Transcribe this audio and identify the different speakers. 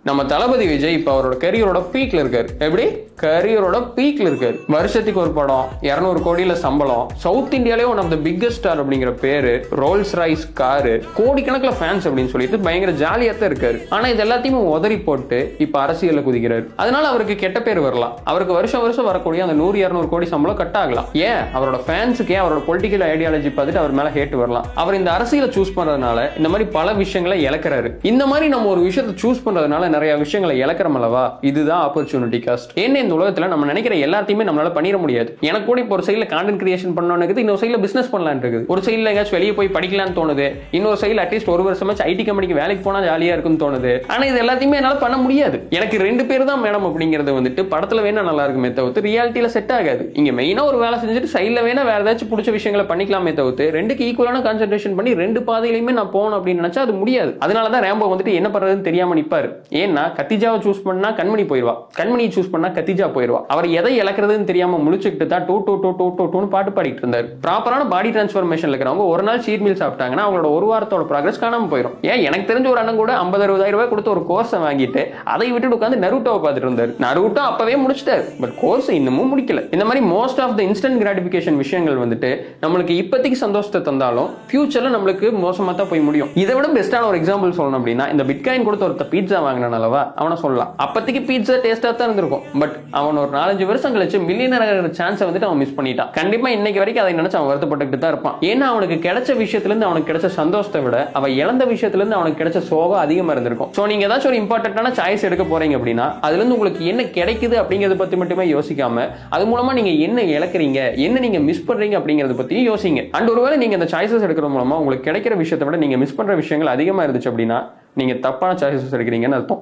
Speaker 1: நம்ம தளபதி விஜய் இப்ப அவரோட கரியரோட பீக்ல இருக்காரு. எப்படி கரியரோட பீக்ல இருக்காரு. வருஷத்துக்கு ஒரு படம், 200 கோடியில சம்பளம், சவுத் இந்தியாலே one of the biggest star அப்படிங்கிற பேரு, ரோல்ஸ் ராய்ஸ் காரு, கோடிக்கணக்கில் ஃபேன்ஸ் அப்படின்னு சொல்லிட்டு பயங்கர ஜாலியா தான் இருக்காரு. ஆனா இது எல்லாத்தையுமே உதறி போட்டு இப்ப அரசியல்ல குதிக்கிறாரு. அதனால அவருக்கு கெட்ட பேர் வரலாம். அவருக்கு வருஷம் வருஷம் வரக்கூடிய அந்த 100-200 கோடி சம்பளம் கட் ஆகலாம். ஏன் அவரோட ஃபேன்ஸுக்கு அவரோட பொலிட்டிக்கல் ஐடியாலஜி பார்த்துட்டு அவர் மேல ஹேட் வரலாம். அவர் இந்த அரசியலை சூஸ் பண்றதுனால இந்த மாதிரி பல விஷயங்களை இழக்கிறாரு. இந்த மாதிரி நம்ம ஒரு விஷயத்தை சூஸ் பண்றதுனால நிறைய விஷயங்களை இழக்கிறோம் அல்லவா? இதுதான் ஆப்பர்ச்சுனிட்டி காஸ்ட். என்ன இந்த உலகத்துல நம்ம நினைக்கிற எல்லாத்தையுமே நம்மளால பண்ணிட முடியாது. எனக்கு கூட இப்போ ஒரு சைட்ல கான்டென்ட் கிரியேஷன் பண்ணணும்னு, இன்னொரு சைட்ல பிசினஸ் பண்ணலாம்னு இருக்குது. ஒரு சைட்ல எங்கேயாச்சும் வெளியே போய் படிக்கலாம்னு தோணுது. இன்னொரு சைட்ல அட்லீஸ்ட் ஒரு வருஷமாச்சு ஐடி கம்பெனிக்கு வேலைக்கு போனா ஜாலியா இருக்குன்னு தோணுது. ஆனா இது எல்லாத்தையுமே என்னால பண்ண முடியாது. எனக்கு 2 பேர் தான் மேடம் அப்படிங்கிறது வந்துட்டு படத்துல வேணா நல்லா இருக்குமே தவிர்த்து ரியாலிட்டியில செட் ஆகாது. இங்க மெயினா ஒரு வேலை செஞ்சுட்டு சைட்ல வேணா வேற ஏதாச்சும் பிடிச்ச விஷயங்களை பண்ணிக்கலாமே தவிர்த்து 2க்கு ஈக்குவலான கான்சென்ட்ரேஷன் பண்ணி 2 பாதையிலுமே நான் போகணும் அப்படின்னு நினைச்சா அது முடியாது. அதனாலதான் ரேம்போ வந்துட்டு என்ன பண்றதுன்னு தெரியாம நிப்பாரு. ஏன்னா கத்திஜாவை சூஸ் பண்ணா கண்மணி போயிருவா, கண்மணியை சூஸ் பண்ணா கத்திஜா போயிருவா. அவர் எதை இழக்கிறதுன்னு தெரியாம முழிச்சுக்கிட்டு தான் டூ டூ டூ டூ டூ டூன்னு பாட்டு பாடிட்டு இருந்தாரு. ப்ராப்பரான பாடி டிரான்ஸ்ஃபர்மேஷன் இருக்கிறவங்க ஒரு நாள் சீட் மீல் சாப்பிட்டாங்கன்னா அவங்களோட ஒரு வாரத்தோட ப்ராக்ரஸ் காணாம போயிடும். ஏன் எனக்கு தெரிஞ்ச ஒரு அண்ணன் கூட 50,000-60,000 ரூபாய் கொடுத்து ஒரு கோர்ஸை வாங்கிட்டு அதை விட்டுட்டு உட்காந்து நருட்டோவை பார்த்துட்டு இருந்தாரு. நருட்டோ அப்பவே முடிச்சிட்டாரு, பட் கோர்ஸ் இன்னமும் முடிக்கல. இந்த மாதிரி most of the instant gratification விஷயங்கள் வந்துட்டு நம்மளுக்கு இப்போதைக்கு சந்தோஷத்தை தந்தாலும் ஃபியூச்சர்ல நம்மளுக்கு மோசமா தான் போய் முடியும். இதை விட பெஸ்டான ஒரு எக்ஸாம்பிள் சொல்லணும் அப்படின்னா, இந்த பிட்காயின் கொடுத்த ஒருத்த பீட்சா வாங்கினாலவா அவனை சொல்லலாம். அப்போதைக்கு பீட்சா டேஸ்டா தான் இருந்திருக்கும், பட் அவன் ஒரு 4-5 வருஷம் கழிச்சு மில்லியனர் சான்ஸை வந்துட்டு அவன் மிஸ் பண்ணிட்டான். கண்டிப்பா இன்னைக்கு வரைக்கும் அதை நினைச்சு அவன் வருத்தப்பட்டு தான் இருப்பான். ஏன்னா அவனுக்கு கிடைச்ச விஷயத்துல இருந்து அவனுக்கு கிடைச்ச சந்தோஷத்தை விட அவன் இழந்த விஷயத்துல இருந்து அவனுக்கு கிடைச்ச சோகம் அதிகமா இருந்திருக்கும். சோ நீங்க ஏதாச்சும் ஒரு இம்பார்ட்டன்டான சாய்ஸ் எடுக்க போறீங்க அப்படின்னா அதுல இருந்து உங்களுக்கு என்ன கிடைக்குது அப்படிங்கறத பத்தி மட்டுமே யோசிக்காம அது மூலமா நீங்க என்ன இழக்கிறீங்க, என்ன நீங்க மிஸ் பண்றீங்க அப்படிங்கறத பத்தியும் யோசிங்க. அண்ட் ஒருவேளை நீங்க இந்த சாய்ஸஸ் எடுக்கிற மூலமா உங்களுக்கு கிடைக்கிற விஷயத்தை விட நீங்க மிஸ் பண்ற விஷயங்கள் அதிகமா இருந்துச்சு அப்படின்னா நீங்க தப்பான சாய்ஸஸ் எடுக்கிறீங்கன்னு அர்த்தம்.